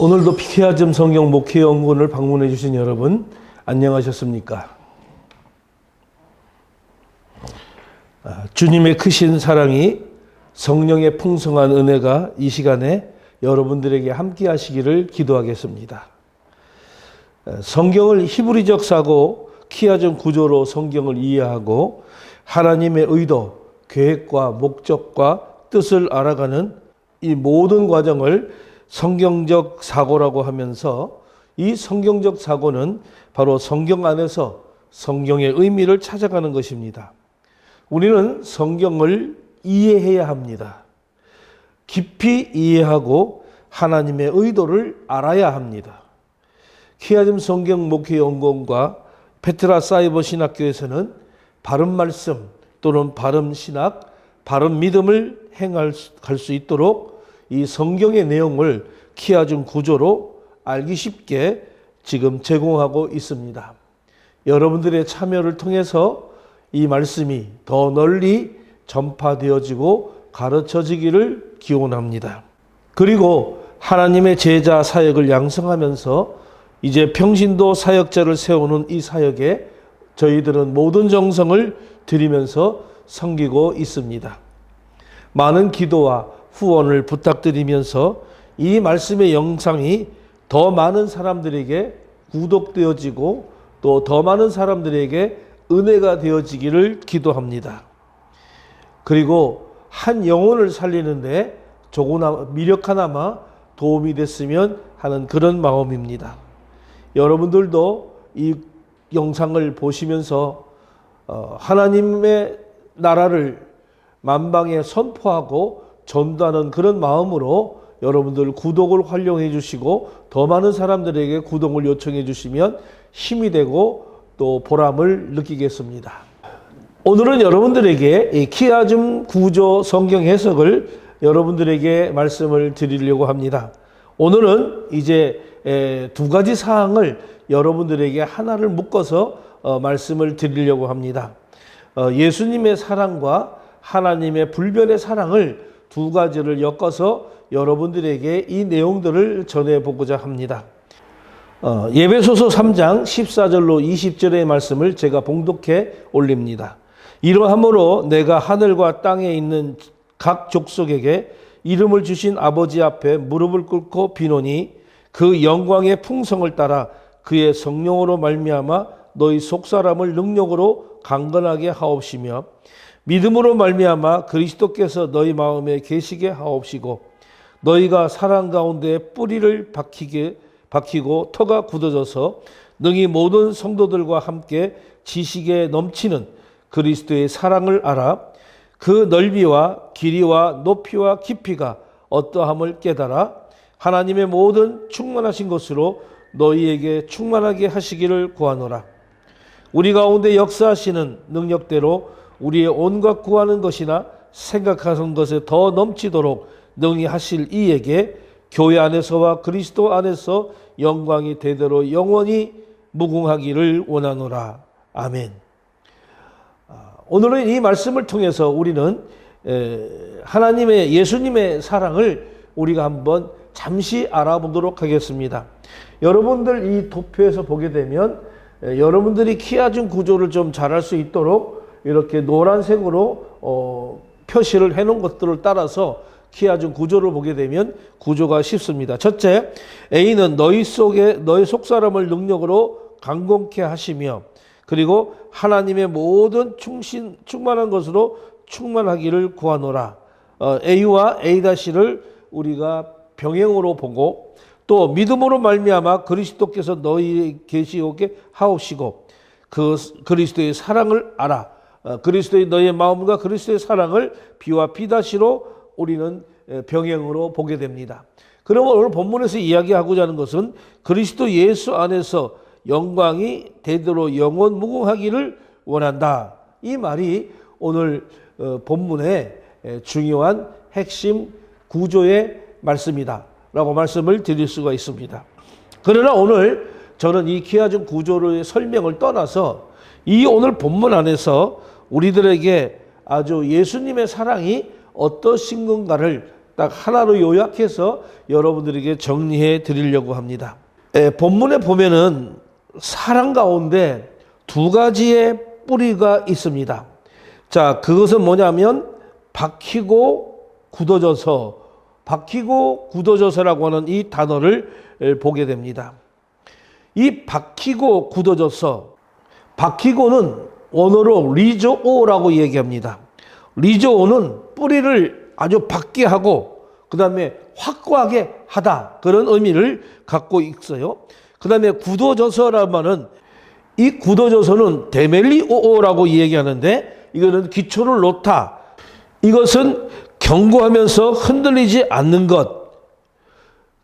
오늘도 피케아즘 성경 목회연구원을 방문해 주신 여러분 안녕하셨습니까? 주님의 크신 사랑이 성령의 풍성한 은혜가 이 시간에 여러분들에게 함께 하시기를 기도하겠습니다. 성경을 히브리적 사고 키아즘 구조로 성경을 이해하고 하나님의 의도, 계획과 목적과 뜻을 알아가는 이 모든 과정을 성경적 사고라고 하면서 이 성경적 사고는 바로 성경 안에서 성경의 의미를 찾아가는 것입니다. 우리는 성경을 이해해야 합니다. 깊이 이해하고 하나님의 의도를 알아야 합니다. 키아즘 성경 목회연구원과 페트라 사이버 신학교에서는 바른 말씀 또는 바른 신학, 바른 믿음을 행할 수 있도록 이 성경의 내용을 키아즘 구조로 알기 쉽게 지금 제공하고 있습니다. 여러분들의 참여를 통해서 이 말씀이 더 널리 전파되어지고 가르쳐지기를 기원합니다. 그리고 하나님의 제자 사역을 양성하면서 이제 평신도 사역자를 세우는 이 사역에 저희들은 모든 정성을 들이면서 섬기고 있습니다. 많은 기도와 후원을 부탁드리면서 이 말씀의 영상이 더 많은 사람들에게 구독되어지고 또 더 많은 사람들에게 은혜가 되어지기를 기도합니다. 그리고 한 영혼을 살리는데 조금이나마 미력 하나마 도움이 됐으면 하는 그런 마음입니다. 여러분들도 이 영상을 보시면서 하나님의 나라를 만방에 선포하고 전도하는 그런 마음으로 여러분들 구독을 활용해 주시고 더 많은 사람들에게 구독을 요청해 주시면 힘이 되고 또 보람을 느끼겠습니다. 오늘은 여러분들에게 이 키아즘 구조 성경 해석을 여러분들에게 말씀을 드리려고 합니다. 오늘은 이제 두 가지 사항을 여러분들에게 하나를 묶어서 말씀을 드리려고 합니다. 예수님의 사랑과 하나님의 불변의 사랑을 두 가지를 엮어서 여러분들에게 이 내용들을 전해보고자 합니다. 예배소서 3장 14절로 20절의 말씀을 제가 봉독해 올립니다. 이러함으로 내가 하늘과 땅에 있는 각 족속에게 이름을 주신 아버지 앞에 무릎을 꿇고 비노니 그 영광의 풍성을 따라 그의 성령으로 말미암아 너희 속사람을 능력으로 강건하게 하옵시며 믿음으로 말미암아 그리스도께서 너희 마음에 계시게 하옵시고 너희가 사랑 가운데 뿌리를 박히고 터가 굳어져서 능히 모든 성도들과 함께 지식에 넘치는 그리스도의 사랑을 알아 그 넓이와 길이와 높이와 깊이가 어떠함을 깨달아 하나님의 모든 충만하신 것으로 너희에게 충만하게 하시기를 구하노라. 우리 가운데 역사하시는 능력대로 우리의 온갖 구하는 것이나 생각하는 것에 더 넘치도록 능히 하실 이에게 교회 안에서와 그리스도 안에서 영광이 대대로 영원히 무궁하기를 원하노라. 아멘. 오늘은 이 말씀을 통해서 우리는 하나님의 예수님의 사랑을 우리가 한번 잠시 알아보도록 하겠습니다. 여러분들 이 도표에서 보게 되면 여러분들이 키아즘 구조를 좀 잘할 수 있도록 이렇게 노란색으로 표시를 해놓은 것들을 따라서 키아즘 구조를 보게 되면 구조가 쉽습니다. 첫째, A는 너희 속사람을 능력으로 강건케 하시며 그리고 하나님의 모든 충만한 것으로 충만하기를 구하노라. A와 A-를 우리가 병행으로 보고 또 믿음으로 말미암아 그리스도께서 너희 계시오게 하옵시고 그 그리스도의 사랑을 알아. 그리스도의 너의 마음과 그리스도의 사랑을 B와 B-로 우리는 병행으로 보게 됩니다. 그러면 오늘 본문에서 이야기하고자 하는 것은 그리스도 예수 안에서 영광이 대대로 영원 무궁하기를 원한다. 이 말이 오늘 본문의 중요한 핵심 구조의 말씀이다 라고 말씀을 드릴 수가 있습니다. 그러나 오늘 저는 이 키아즘 구조의 설명을 떠나서 이 오늘 본문 안에서 우리들에게 아주 예수님의 사랑이 어떠신 건가를 딱 하나로 요약해서 여러분들에게 정리해 드리려고 합니다. 본문에 보면은 사랑 가운데 두 가지의 뿌리가 있습니다. 자, 그것은 뭐냐면 박히고 굳어져서라고 하는 이 단어를 보게 됩니다. 이 박히고 굳어져서, 박히고는 원어로 리조오라고 얘기합니다. 리조오는 뿌리를 아주 박게 하고 그 다음에 확고하게 하다, 그런 의미를 갖고 있어요. 그 다음에 굳어져서라는 말은, 이 굳어져서는 데멜리오오라고 얘기하는데, 이거는 기초를 놓다, 이것은 견고하면서 흔들리지 않는 것.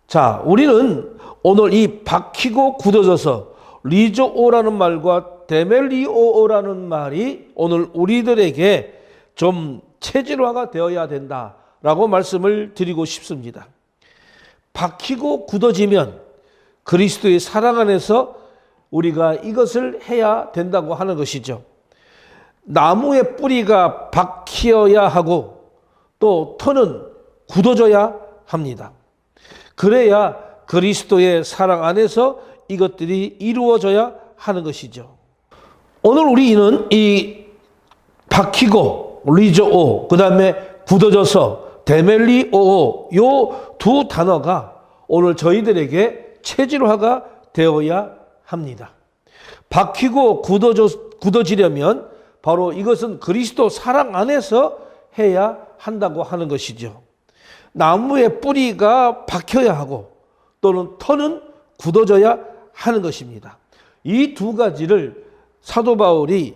자, 우리는 오늘 이 박히고 굳어져서, 리조오라는 말과 데멜리오오라는 말이 오늘 우리들에게 좀 체질화가 되어야 된다라고 말씀을 드리고 싶습니다. 박히고 굳어지면 그리스도의 사랑 안에서 우리가 이것을 해야 된다고 하는 것이죠. 나무의 뿌리가 박히어야 하고 또 터는 굳어져야 합니다. 그래야 그리스도의 사랑 안에서 이것들이 이루어져야 하는 것이죠. 오늘 우리는 이 박히고 리조오, 그 다음에 굳어져서 데멜리오오, 요 두 단어가 오늘 저희들에게 체질화가 되어야 합니다. 박히고 굳어지려면 바로 이것은 그리스도 사랑 안에서 해야 한다고 하는 것이죠. 나무의 뿌리가 박혀야 하고 또는 터는 굳어져야 하는 것입니다. 이 두 가지를 사도 바울이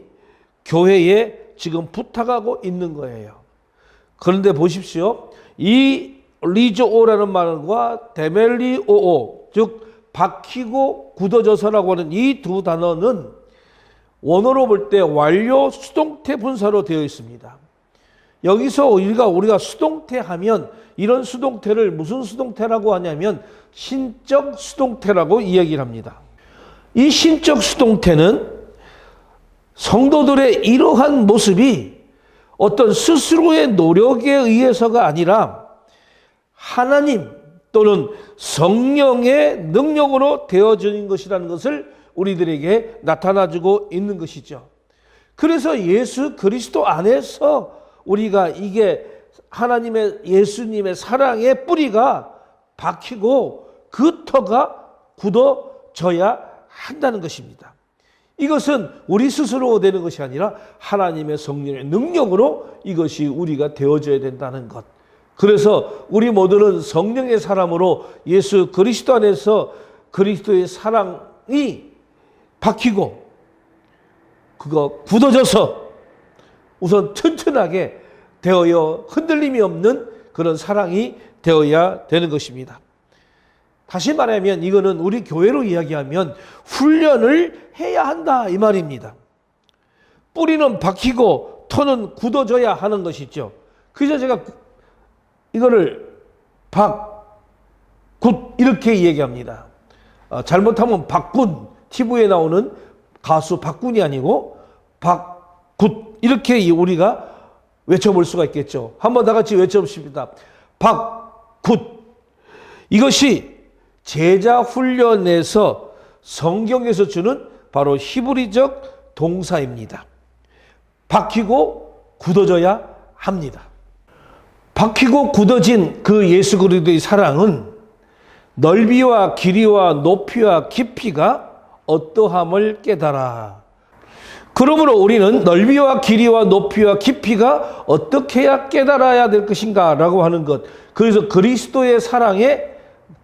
교회에 지금 부탁하고 있는 거예요. 그런데 보십시오. 이 리조오라는 말과 데멜리오오, 즉 박히고 굳어져서라고 하는 이 두 단어는 원어로 볼 때 완료 수동태 분사로 되어 있습니다. 여기서 우리가 수동태 하면 이런 수동태를 무슨 수동태라고 하냐면 신적 수동태라고 이야기를 합니다. 이 신적 수동태는 성도들의 이러한 모습이 어떤 스스로의 노력에 의해서가 아니라 하나님 또는 성령의 능력으로 되어지는 것이라는 것을 우리들에게 나타나주고 있는 것이죠. 그래서 예수 그리스도 안에서 우리가 이게 하나님의 예수님의 사랑의 뿌리가 박히고 그 터가 굳어져야 한다는 것입니다. 이것은 우리 스스로 되는 것이 아니라 하나님의 성령의 능력으로 이것이 우리가 되어져야 된다는 것. 그래서 우리 모두는 성령의 사람으로 예수 그리스도 안에서 그리스도의 사랑이 박히고 그거 굳어져서 우선 튼튼하게 되어야 흔들림이 없는 그런 사랑이 되어야 되는 것입니다. 다시 말하면 이거는 우리 교회로 이야기하면 훈련을 해야 한다 이 말입니다. 뿌리는 박히고 터는 굳어져야 하는 것이죠. 그래서 제가 이거를 굿 이렇게 얘기합니다. 잘못하면 박군, TV에 나오는 가수 박군이 아니고 굿 이렇게 우리가 외쳐볼 수가 있겠죠. 한번 다 같이 외쳐봅시다. 굿. 이것이 제자 훈련에서 성경에서 주는 바로 히브리적 동사입니다. 박히고 굳어져야 합니다. 박히고 굳어진 그 예수 그리스도의 사랑은 넓이와 길이와 높이와 깊이가 어떠함을 깨달아. 그러므로 우리는 넓이와 길이와 높이와 깊이가 어떻게 해야 깨달아야 될 것인가 라고 하는 것. 그래서 그리스도의 사랑의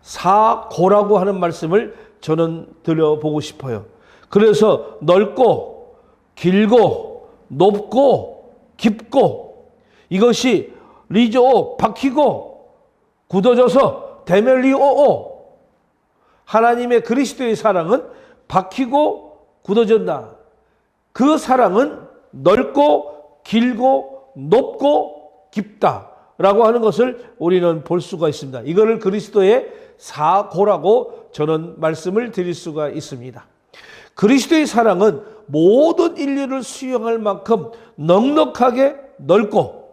사고라고 하는 말씀을 저는 드려보고 싶어요. 그래서 넓고 길고 높고 깊고 이것이 리조오, 박히고 굳어져서 데멜리오오. 하나님의 그리스도의 사랑은 박히고 굳어진다. 그 사랑은 넓고 길고 높고 깊다라고 하는 것을 우리는 볼 수가 있습니다. 이거를 그리스도의 사고라고 저는 말씀을 드릴 수가 있습니다. 그리스도의 사랑은 모든 인류를 수용할 만큼 넉넉하게 넓고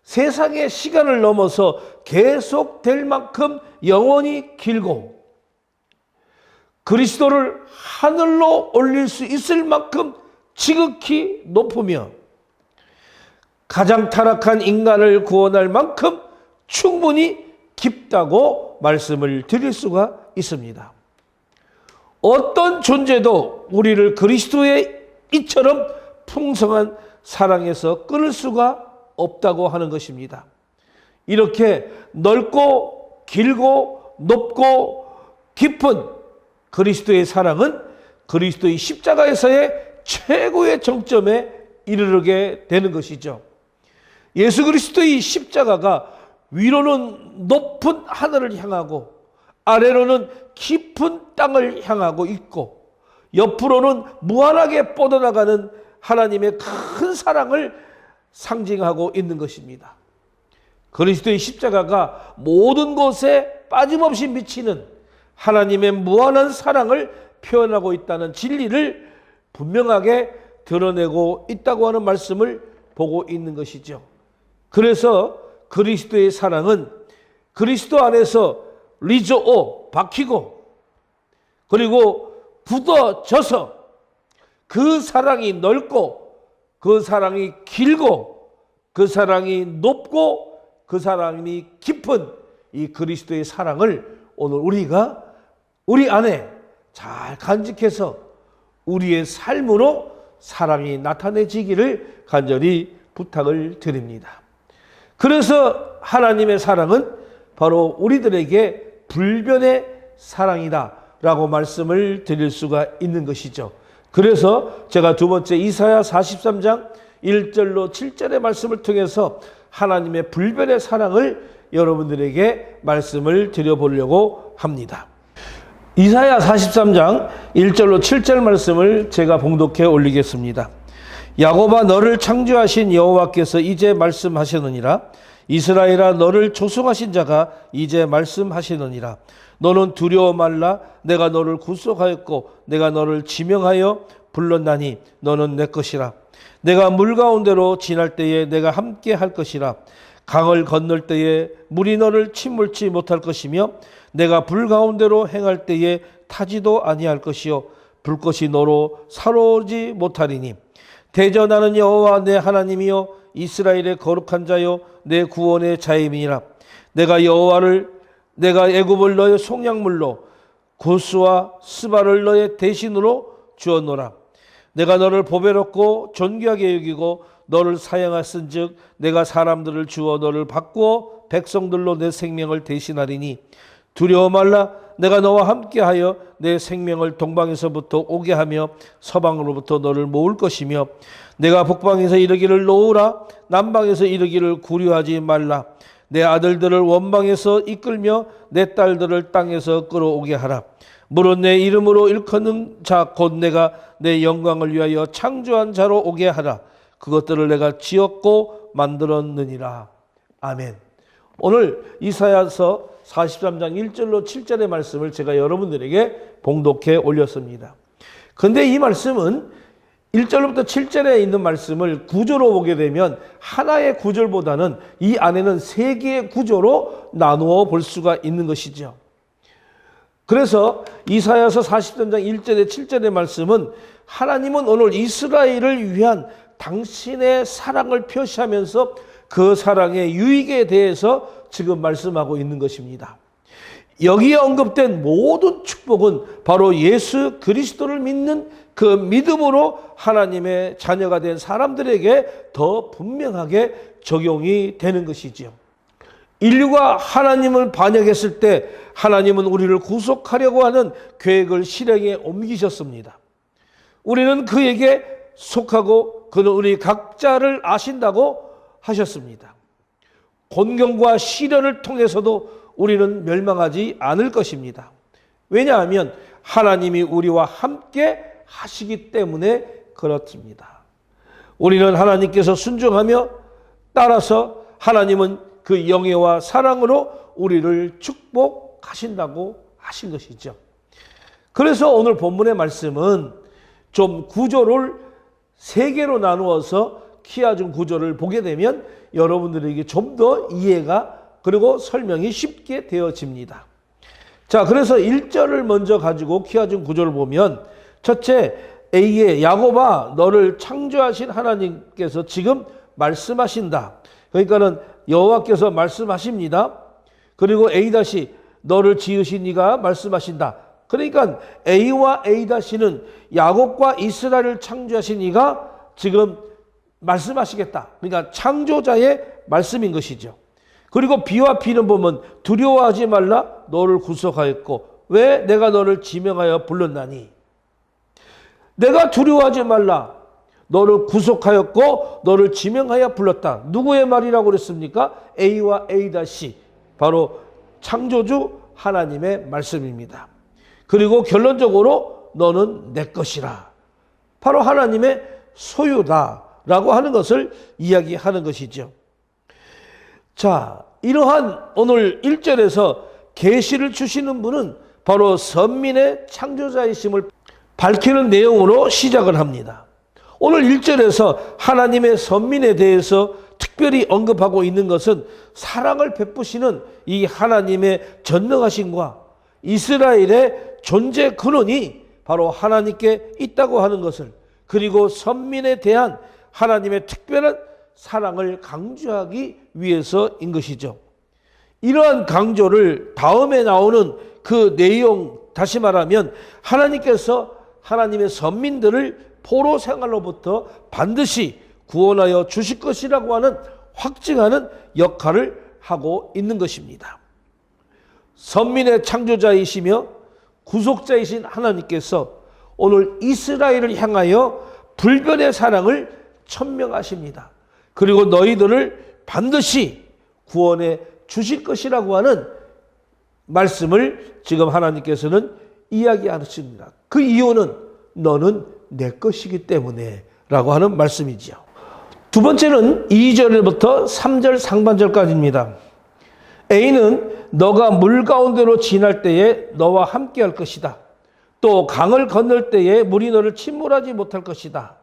세상의 시간을 넘어서 계속될 만큼 영원히 길고 그리스도를 하늘로 올릴 수 있을 만큼 지극히 높으며 가장 타락한 인간을 구원할 만큼 충분히 깊다고 말씀을 드릴 수가 있습니다. 어떤 존재도 우리를 그리스도의 이처럼 풍성한 사랑에서 끊을 수가 없다고 하는 것입니다. 이렇게 넓고 길고 높고 깊은 그리스도의 사랑은 그리스도의 십자가에서의 최고의 정점에 이르게 되는 것이죠. 예수 그리스도의 십자가가 위로는 높은 하늘을 향하고 아래로는 깊은 땅을 향하고 있고 옆으로는 무한하게 뻗어나가는 하나님의 큰 사랑을 상징하고 있는 것입니다. 그리스도의 십자가가 모든 곳에 빠짐없이 미치는 하나님의 무한한 사랑을 표현하고 있다는 진리를 분명하게 드러내고 있다고 하는 말씀을 보고 있는 것이죠. 그래서 그리스도의 사랑은 그리스도 안에서 리조오, 박히고 그리고 굳어져서 그 사랑이 넓고 그 사랑이 길고 그 사랑이 높고 그 사랑이 깊은 이 그리스도의 사랑을 오늘 우리가 우리 안에 잘 간직해서 우리의 삶으로 사랑이 나타내지기를 간절히 부탁을 드립니다. 그래서 하나님의 사랑은 바로 우리들에게 불변의 사랑이다 라고 말씀을 드릴 수가 있는 것이죠. 그래서 제가 두 번째 이사야 43장 1절로 7절의 말씀을 통해서 하나님의 불변의 사랑을 여러분들에게 말씀을 드려보려고 합니다. 이사야 43장 1절로 7절 말씀을 제가 봉독해 올리겠습니다. 야곱아 너를 창조하신 여호와께서 이제 말씀하시느니라. 이스라엘아 너를 조성하신 자가 이제 말씀하시느니라. 너는 두려워 말라. 내가 너를 구속하였고 내가 너를 지명하여 불렀나니 너는 내 것이라. 내가 물 가운데로 지날 때에 내가 함께 할 것이라. 강을 건널 때에 물이 너를 침몰치 못할 것이며 내가 불 가운데로 행할 때에 타지도 아니할 것이요 불꽃이 너로 사로오지 못하리니 대저 나는 여호와 내 하나님이요 이스라엘의 거룩한 자요 내 구원의 자임이니라. 내가 내가 애굽을 너의 속량물로 고스와 스바를 너의 대신으로 주었노라. 내가 너를 보배롭고 존귀하게 여기고 너를 사용하신즉 내가 사람들을 주어 너를 바꾸어 백성들로 내 생명을 대신하리니 두려워 말라. 내가 너와 함께하여 내 생명을 동방에서부터 오게 하며 서방으로부터 너를 모을 것이며 내가 북방에서 이르기를 놓으라. 남방에서 이르기를 구려하지 말라. 내 아들들을 원방에서 이끌며 내 딸들을 땅에서 끌어오게 하라. 물은 내 이름으로 일컫는 자 곧 내가 내 영광을 위하여 창조한 자로 오게 하라. 그것들을 내가 지었고 만들었느니라. 아멘. 오늘 이사야서 43장 1절로 7절의 말씀을 제가 여러분들에게 봉독해 올렸습니다. 그런데 이 말씀은 1절부터 7절에 있는 말씀을 구조로 보게 되면 하나의 구절보다는 이 안에는 세 개의 구조로 나누어 볼 수가 있는 것이죠. 그래서 이사야서 43장 1절에 7절의 말씀은 하나님은 오늘 이스라엘을 위한 당신의 사랑을 표시하면서 그 사랑의 유익에 대해서 지금 말씀하고 있는 것입니다. 여기에 언급된 모든 축복은 바로 예수 그리스도를 믿는 그 믿음으로 하나님의 자녀가 된 사람들에게 더 분명하게 적용이 되는 것이지요. 인류가 하나님을 반역했을 때 하나님은 우리를 구속하려고 하는 계획을 실행에 옮기셨습니다. 우리는 그에게 속하고 그는 우리 각자를 아신다고 하셨습니다. 곤경과 시련을 통해서도 우리는 멸망하지 않을 것입니다. 왜냐하면 하나님이 우리와 함께 하시기 때문에 그렇습니다. 우리는 하나님께서 순종하며 따라서 하나님은 그 영예와 사랑으로 우리를 축복하신다고 하신 것이죠. 그래서 오늘 본문의 말씀은 좀 구조를 세 개로 나누어서 키워준 구조를 보게 되면 여러분들에게 좀 더 이해가 그리고 설명이 쉽게 되어집니다. 자, 그래서 1절을 먼저 가지고 키워준 구조를 보면 첫째, A의 야곱아 너를 창조하신 하나님께서 지금 말씀하신다. 그러니까는 여호와께서 말씀하십니다. 그리고 A 다시 너를 지으신 이가 말씀하신다. 그러니까 A와 A 다시는 야곱과 이스라엘을 창조하신 이가 지금 말씀하시겠다. 그러니까 창조자의 말씀인 것이죠. 그리고 B와 B는 보면 두려워하지 말라 너를 구속하였고 왜 내가 너를 지명하여 불렀나니 내가 두려워하지 말라 너를 구속하였고 너를 지명하여 불렀다. 누구의 말이라고 그랬습니까? A와 A 다시 바로 창조주 하나님의 말씀입니다. 그리고 결론적으로 너는 내 것이라 바로 하나님의 소유다라고 하는 것을 이야기하는 것이죠. 자, 이러한 오늘 1절에서 계시를 주시는 분은 바로 선민의 창조자이심을 밝히는 내용으로 시작을 합니다. 오늘 1절에서 하나님의 선민에 대해서 특별히 언급하고 있는 것은 사랑을 베푸시는 이 하나님의 전능하심과 이스라엘의 존재 근원이 바로 하나님께 있다고 하는 것을 그리고 선민에 대한 하나님의 특별한 사랑을 강조하기 위해서인 것이죠. 이러한 강조를 다음에 나오는 그 내용 다시 말하면 하나님께서 하나님의 선민들을 포로 생활로부터 반드시 구원하여 주실 것이라고 하는 확증하는 역할을 하고 있는 것입니다. 선민의 창조자이시며 구속자이신 하나님께서 오늘 이스라엘을 향하여 불변의 사랑을 천명하십니다. 그리고 너희들을 반드시 구원해 주실 것이라고 하는 말씀을 지금 하나님께서는 이야기하십니다. 그 이유는 너는 내 것이기 때문에 라고 하는 말씀이지요. 두 번째는 2절부터 3절 상반절까지입니다. A는 너가 물 가운데로 지날 때에 너와 함께 할 것이다. 또 강을 건널 때에 물이 너를 침몰하지 못할 것이다.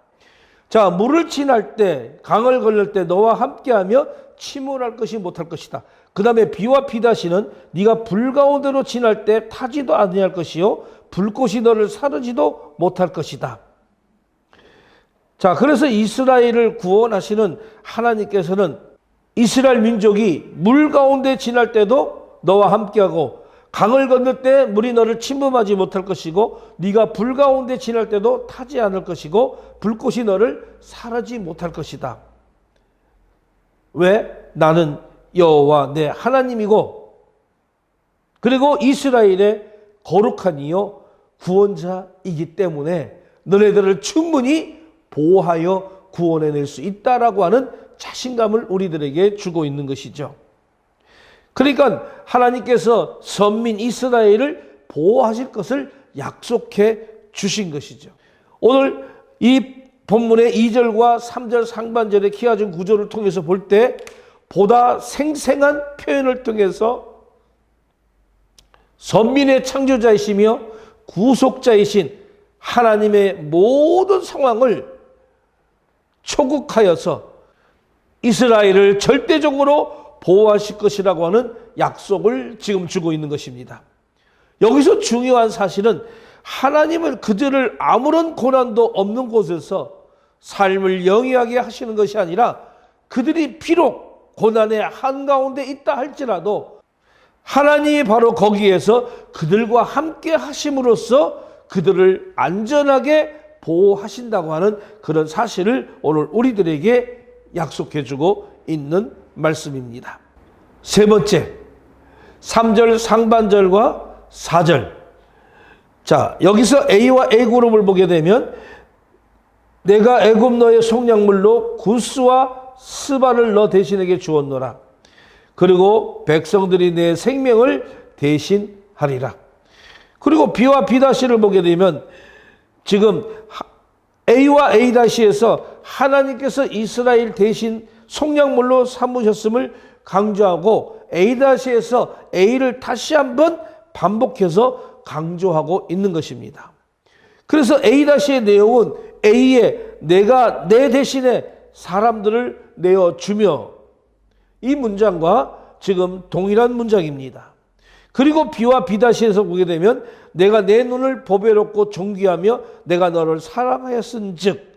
자, 물을 지날 때, 강을 건널 때 너와 함께하며 침몰할 것이 못할 것이다. 그 다음에 B와 B 다시는 네가 불 가운데로 지날 때 타지도 아니할 것이요 불꽃이 너를 사르지도 못할 것이다. 자, 그래서 이스라엘을 구원하시는 하나님께서는 이스라엘 민족이 물 가운데 지날 때도 너와 함께하고 강을 건널 때 물이 너를 침범하지 못할 것이고 네가 불 가운데 지날 때도 타지 않을 것이고 불꽃이 너를 사르지 못할 것이다. 왜? 나는 여호와 내 하나님이고 그리고 이스라엘의 거룩한 이요 구원자이기 때문에 너네들을 충분히 보호하여 구원해낼 수 있다라고 하는 자신감을 우리들에게 주고 있는 것이죠. 그러니까 하나님께서 선민 이스라엘을 보호하실 것을 약속해 주신 것이죠. 오늘 이 본문의 2절과 3절 상반절의 키워준 구조를 통해서 볼 때 보다 생생한 표현을 통해서 선민의 창조자이시며 구속자이신 하나님의 모든 상황을 초국하여서 이스라엘을 절대적으로 보호하실 것이라고 하는 약속을 지금 주고 있는 것입니다. 여기서 중요한 사실은 하나님은 그들을 아무런 고난도 없는 곳에서 삶을 영위하게 하시는 것이 아니라 그들이 비록 고난의 한가운데 있다 할지라도 하나님이 바로 거기에서 그들과 함께 하심으로써 그들을 안전하게 보호하신다고 하는 그런 사실을 오늘 우리들에게 약속해주고 있는 말씀입니다. 세 번째, 3절 상반절과 4절. 자, 여기서 A와 A 그룹을 보게 되면 내가 애굽 너의 속량물로 구스와 스바를 너 대신에게 주었노라. 그리고 백성들이 내 생명을 대신하리라. 그리고 B와 B-를 보게 되면 지금 A와 A-에서 하나님께서 이스라엘 대신 속량물로 삼으셨음을 강조하고 A-에서 A를 다시 한번 반복해서 강조하고 있는 것입니다. 그래서 A-의 내용은 A의 내가 내 대신에 사람들을 내어주며, 이 문장과 지금 동일한 문장입니다. 그리고 B와 B'에서 보게 되면 내가 내 눈을 보배롭고 존귀하며 내가 너를 사랑하였은즉,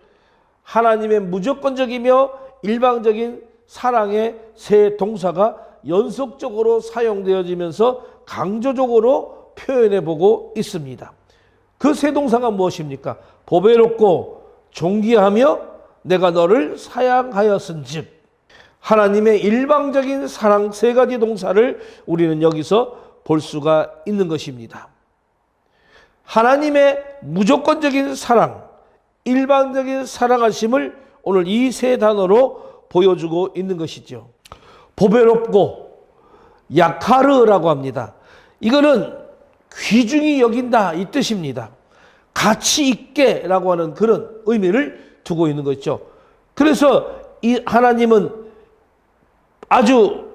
하나님의 무조건적이며 일방적인 사랑의 세 동사가 연속적으로 사용되어지면서 강조적으로 표현해 보고 있습니다. 그 세 동사가 무엇입니까? 보배롭고 존귀하며 내가 너를 사랑하였은즉. 하나님의 일방적인 사랑 세 가지 동사를 우리는 여기서 볼 수가 있는 것입니다. 하나님의 무조건적인 사랑, 일방적인 사랑하심을 오늘 이 세 단어로 보여주고 있는 것이죠. 보배롭고 야카르라고 합니다. 이거는 귀중히 여긴다 이 뜻입니다. 가치 있게라고 하는 그런 의미를 두고 있는 것이죠. 그래서 이 하나님은 아주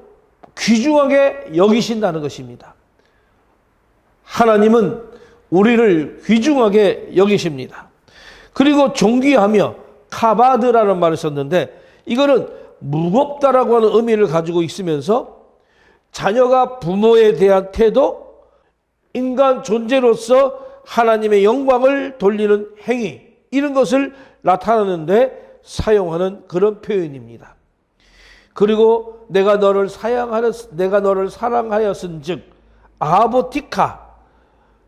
귀중하게 여기신다는 것입니다. 하나님은 우리를 귀중하게 여기십니다. 그리고 존귀하며 카바드라는 말을 썼는데, 이거는 무겁다라고 하는 의미를 가지고 있으면서 자녀가 부모에 대한 태도, 인간 존재로서 하나님의 영광을 돌리는 행위, 이런 것을 나타내는데 사용하는 그런 표현입니다. 그리고 내가 너를 사랑하였은즉, 아보티카,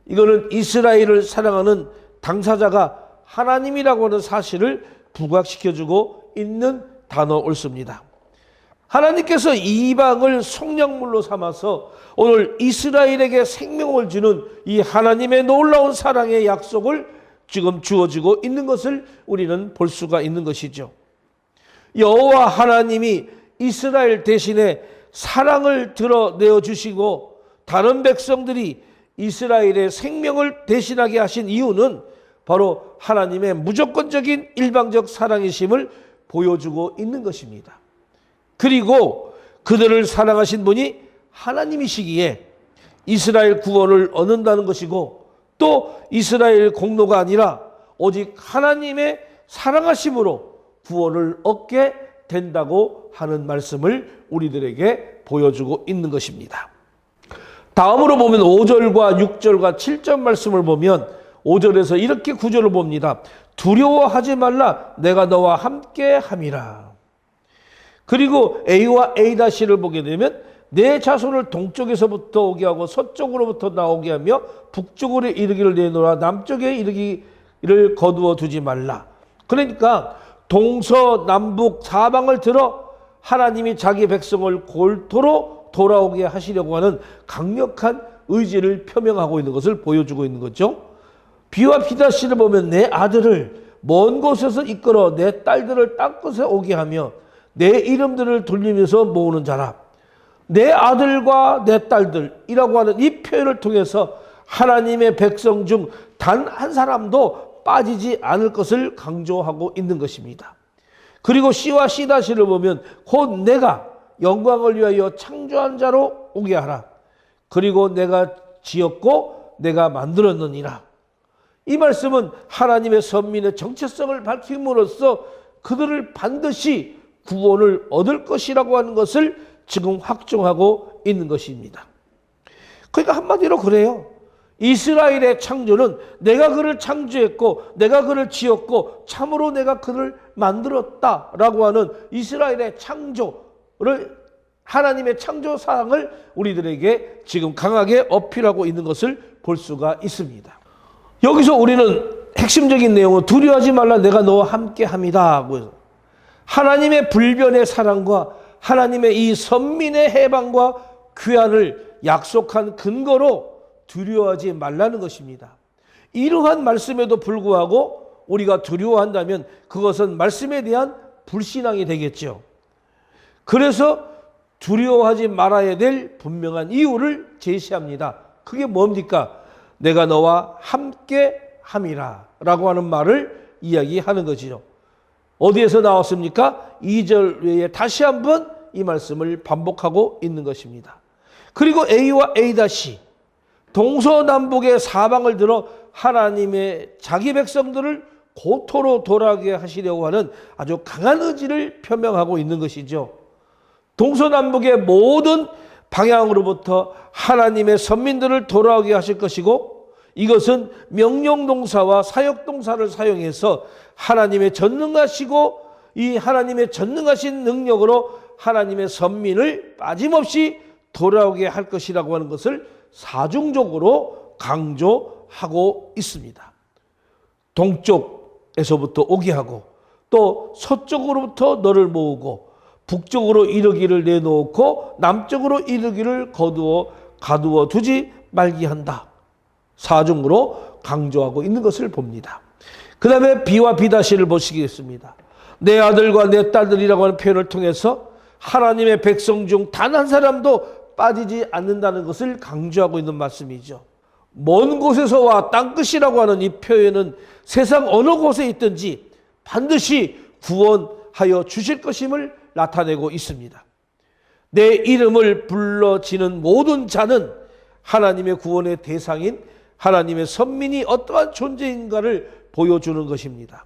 이거는 이스라엘을 사랑하는 당사자가 하나님이라고 하는 사실을 부각시켜주고 있는 단어 옳습니다. 하나님께서 이방을 속량물로 삼아서 오늘 이스라엘에게 생명을 주는 이 하나님의 놀라운 사랑의 약속을 지금 주어지고 있는 것을 우리는 볼 수가 있는 것이죠. 여호와 하나님이 이스라엘 대신에 사랑을 드러내어 주시고 다른 백성들이 이스라엘의 생명을 대신하게 하신 이유는 바로 하나님의 무조건적인 일방적 사랑이심을 보여주고 있는 것입니다. 그리고 그들을 사랑하신 분이 하나님이시기에 이스라엘 구원을 얻는다는 것이고, 또 이스라엘 공로가 아니라 오직 하나님의 사랑하심으로 구원을 얻게 된다고 하는 말씀을 우리들에게 보여주고 있는 것입니다. 다음으로 보면 5절과 6절과 7절 말씀을 보면 5절에서 이렇게 구절을 봅니다. 두려워하지 말라, 내가 너와 함께 함이라. 그리고 A와 A-를 보게 되면 내 자손을 동쪽에서부터 오게 하고 서쪽으로부터 나오게 하며 북쪽으로 이르기를 내놓으라, 남쪽에 이르기를 거두어 두지 말라. 그러니까 동서남북 사방을 들어 하나님이 자기 백성을 골토로 돌아오게 하시려고 하는 강력한 의지를 표명하고 있는 것을 보여주고 있는 거죠. B와 B'를 보면 내 아들을 먼 곳에서 이끌어 내 딸들을 땅끝에 오게 하며 내 이름들을 돌리면서 모으는 자라. 내 아들과 내 딸들이라고 하는 이 표현을 통해서 하나님의 백성 중 단 한 사람도 빠지지 않을 것을 강조하고 있는 것입니다. 그리고 C와 C-를 보면 곧 내가 영광을 위하여 창조한 자로 오게 하라. 그리고 내가 지었고 내가 만들었느니라. 이 말씀은 하나님의 선민의 정체성을 밝힘으로써 그들을 반드시 구원을 얻을 것이라고 하는 것을 지금 확정하고 있는 것입니다. 그러니까 한마디로 그래요. 이스라엘의 창조는 내가 그를 창조했고 내가 그를 지었고 참으로 내가 그를 만들었다라고 하는 이스라엘의 창조를, 하나님의 창조 사항을 우리들에게 지금 강하게 어필하고 있는 것을 볼 수가 있습니다. 여기서 우리는 핵심적인 내용은 두려워하지 말라, 내가 너와 함께 함이다. 하나님의 불변의 사랑과 하나님의 이 선민의 해방과 귀환을 약속한 근거로 두려워하지 말라는 것입니다. 이러한 말씀에도 불구하고 우리가 두려워한다면 그것은 말씀에 대한 불신앙이 되겠죠. 그래서 두려워하지 말아야 될 분명한 이유를 제시합니다. 그게 뭡니까? 내가 너와 함께 함이라 라고 하는 말을 이야기하는 거지요. 어디에서 나왔습니까? 2절 외에 다시 한번 이 말씀을 반복하고 있는 것입니다. 그리고 A와 A-, 동서남북의 사방을 들어 하나님의 자기 백성들을 고토로 돌아가게 하시려고 하는 아주 강한 의지를 표명하고 있는 것이죠. 동서남북의 모든 방향으로부터 하나님의 선민들을 돌아오게 하실 것이고, 이것은 명령동사와 사역동사를 사용해서 하나님의 전능하시고 이 하나님의 전능하신 능력으로 하나님의 선민을 빠짐없이 돌아오게 할 것이라고 하는 것을 사중적으로 강조하고 있습니다. 동쪽에서부터 오게 하고, 또 서쪽으로부터 너를 모으고, 북쪽으로 이르기를 내놓고 남쪽으로 이르기를 가두어 두지 말게 한다. 사중으로 강조하고 있는 것을 봅니다. 그 다음에 비와 비다시를 보시겠습니다. 내 아들과 내 딸들이라고 하는 표현을 통해서 하나님의 백성 중 단 한 사람도 빠지지 않는다는 것을 강조하고 있는 말씀이죠. 먼 곳에서 와 땅끝이라고 하는 이 표현은 세상 어느 곳에 있든지 반드시 구원하여 주실 것임을 나타내고 있습니다. 내 이름을 불러지는 모든 자는 하나님의 구원의 대상인 하나님의 선민이 어떠한 존재인가를 보여주는 것입니다.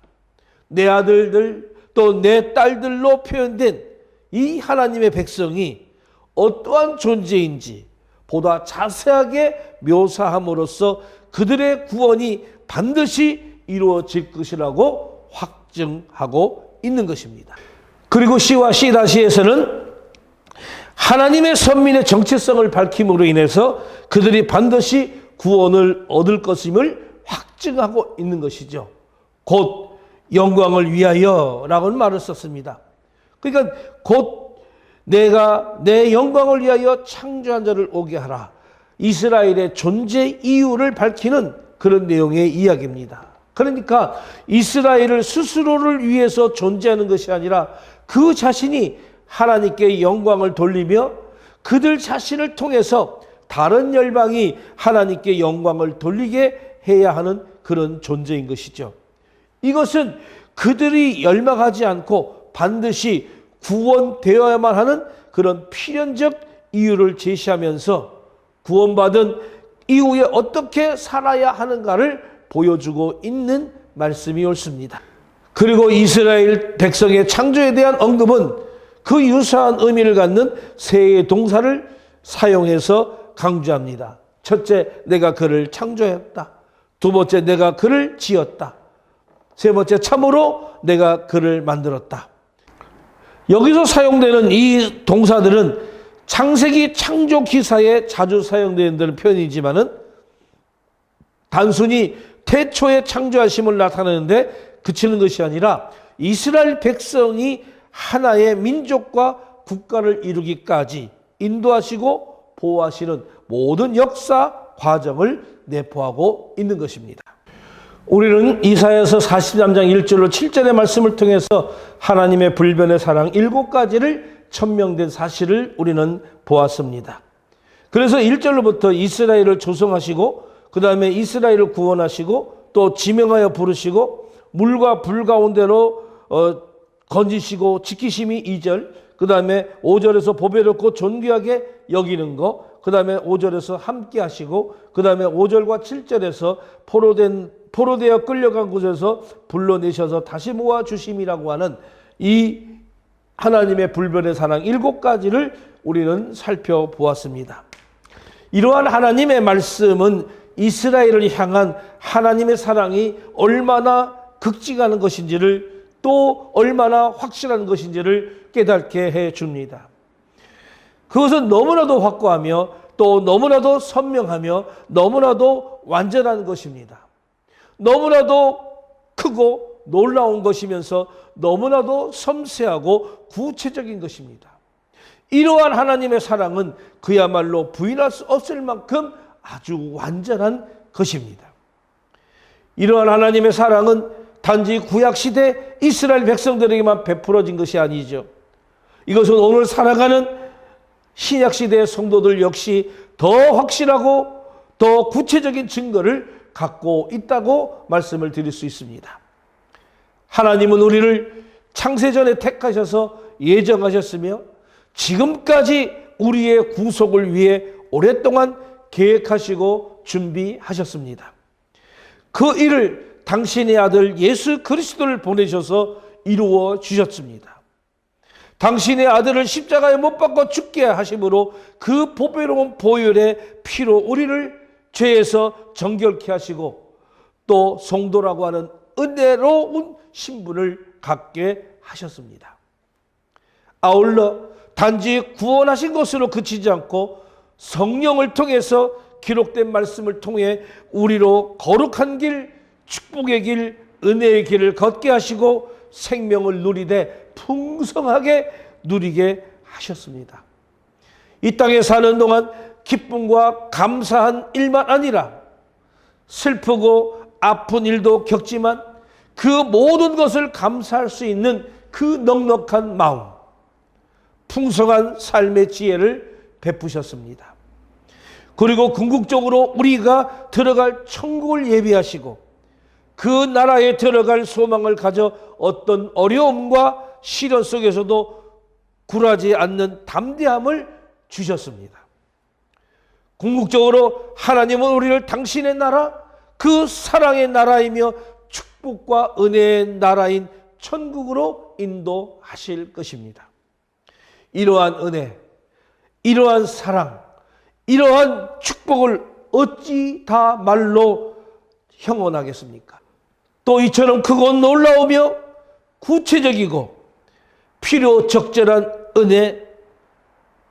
내 아들들 또 내 딸들로 표현된 이 하나님의 백성이 어떠한 존재인지 보다 자세하게 묘사함으로써 그들의 구원이 반드시 이루어질 것이라고 확증하고 있는 것입니다. 그리고 C와 C-에서는 하나님의 선민의 정체성을 밝힘으로 인해서 그들이 반드시 구원을 얻을 것임을 확증하고 있는 것이죠. 곧 영광을 위하여 라고 말을 썼습니다. 그러니까 곧 내가 내 영광을 위하여 창조한 자를 오게 하라. 이스라엘의 존재 이유를 밝히는 그런 내용의 이야기입니다. 그러니까 이스라엘을 스스로를 위해서 존재하는 것이 아니라 그 자신이 하나님께 영광을 돌리며 그들 자신을 통해서 다른 열방이 하나님께 영광을 돌리게 해야 하는 그런 존재인 것이죠. 이것은 그들이 멸망하지 않고 반드시 구원되어야만 하는 그런 필연적 이유를 제시하면서 구원받은 이후에 어떻게 살아야 하는가를 보여주고 있는 말씀이 옳습니다. 그리고 이스라엘 백성의 창조에 대한 언급은 그 유사한 의미를 갖는 세 동사를 사용해서 강조합니다. 첫째, 내가 그를 창조했다. 두 번째, 내가 그를 지었다. 세 번째, 참으로 내가 그를 만들었다. 여기서 사용되는 이 동사들은 창세기 창조 기사에 자주 사용되는 표현이지만은 단순히 태초에 창조하심을 나타내는데 그치는 것이 아니라 이스라엘 백성이 하나의 민족과 국가를 이루기까지 인도하시고 보호하시는 모든 역사 과정을 내포하고 있는 것입니다. 우리는 이사야서 43장 1절로 7절의 말씀을 통해서 하나님의 불변의 사랑 7가지를 천명된 사실을 우리는 보았습니다. 그래서 1절로부터 이스라엘을 조성하시고 그 다음에 이스라엘을 구원하시고 또 지명하여 부르시고 물과 불 가운데로 건지시고 지키심이 2절, 그 다음에 5절에서 보배롭고 존귀하게 여기는 거, 그 다음에 5절에서 함께 하시고 그 다음에 5절과 7절에서 포로되어 끌려간 곳에서 불러내셔서 다시 모아주심이라고 하는 이 하나님의 불변의 사랑 7가지를 우리는 살펴보았습니다. 이러한 하나님의 말씀은 이스라엘을 향한 하나님의 사랑이 얼마나 극진한 것인지를 또 얼마나 확실한 것인지를 깨닫게 해줍니다. 그것은 너무나도 확고하며 또 너무나도 선명하며 너무나도 완전한 것입니다. 너무나도 크고 놀라운 것이면서 너무나도 섬세하고 구체적인 것입니다. 이러한 하나님의 사랑은 그야말로 부인할 수 없을 만큼 아주 완전한 것입니다. 이러한 하나님의 사랑은 단지 구약시대 이스라엘 백성들에게만 베풀어진 것이 아니죠. 이것은 오늘 살아가는 신약시대의 성도들 역시 더 확실하고 더 구체적인 증거를 갖고 있다고 말씀을 드릴 수 있습니다. 하나님은 우리를 창세전에 택하셔서 예정하셨으며 지금까지 우리의 구속을 위해 오랫동안 계획하시고 준비하셨습니다. 그 일을 당신의 아들 예수 그리스도를 보내셔서 이루어 주셨습니다. 당신의 아들을 십자가에 못 박아 죽게 하심으로 그 보배로운 보혈의 피로 우리를 죄에서 정결케 하시고 또 성도라고 하는 은혜로운 신분을 갖게 하셨습니다. 아울러 단지 구원하신 것으로 그치지 않고 성령을 통해서 기록된 말씀을 통해 우리로 거룩한 길, 축복의 길, 은혜의 길을 걷게 하시고 생명을 누리되 풍성하게 누리게 하셨습니다. 이 땅에 사는 동안 기쁨과 감사한 일만 아니라 슬프고 아픈 일도 겪지만 그 모든 것을 감사할 수 있는 그 넉넉한 마음, 풍성한 삶의 지혜를 베푸셨습니다. 그리고 궁극적으로 우리가 들어갈 천국을 예비하시고 그 나라에 들어갈 소망을 가져 어떤 어려움과 시련 속에서도 굴하지 않는 담대함을 주셨습니다. 궁극적으로 하나님은 우리를 당신의 나라, 그 사랑의 나라이며 축복과 은혜의 나라인 천국으로 인도하실 것입니다. 이러한 은혜, 이러한 사랑, 이러한 축복을 어찌 다 말로 형언하겠습니까? 또 이처럼 크고 놀라우며 구체적이고 필요 적절한 은혜,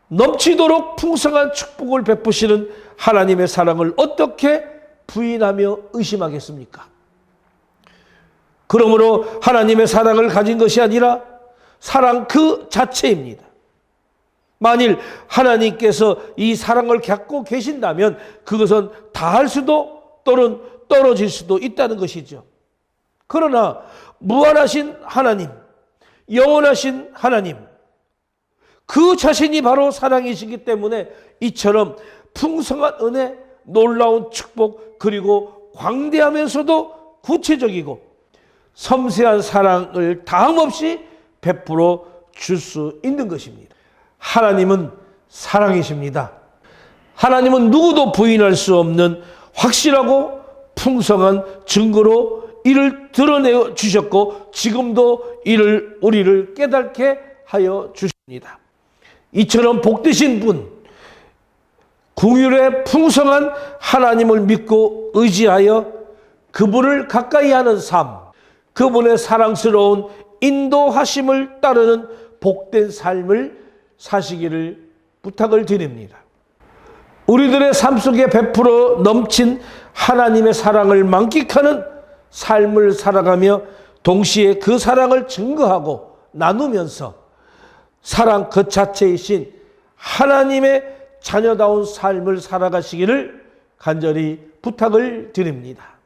넘치도록 풍성한 축복을 베푸시는 하나님의 사랑을 어떻게 부인하며 의심하겠습니까? 그러므로 하나님의 사랑을 가진 것이 아니라 사랑 그 자체입니다. 만일 하나님께서 이 사랑을 갖고 계신다면 그것은 다할 수도 또는 떨어질 수도 있다는 것이죠. 그러나 무한하신 하나님, 영원하신 하나님, 그 자신이 바로 사랑이시기 때문에 이처럼 풍성한 은혜, 놀라운 축복, 그리고 광대하면서도 구체적이고 섬세한 사랑을 다함없이 베풀어 줄 수 있는 것입니다. 하나님은 사랑이십니다. 하나님은 누구도 부인할 수 없는 확실하고 풍성한 증거로 이를 드러내 주셨고 지금도 이를 우리를 깨닫게 하여 주십니다. 이처럼 복되신 분, 긍휼의 풍성한 하나님을 믿고 의지하여 그분을 가까이 하는 삶, 그분의 사랑스러운 인도하심을 따르는 복된 삶을 사시기를 부탁을 드립니다. 우리들의 삶 속에 베풀어 넘친 하나님의 사랑을 만끽하는 삶을 살아가며 동시에 그 사랑을 증거하고 나누면서 사랑 그 자체이신 하나님의 자녀다운 삶을 살아가시기를 간절히 부탁을 드립니다.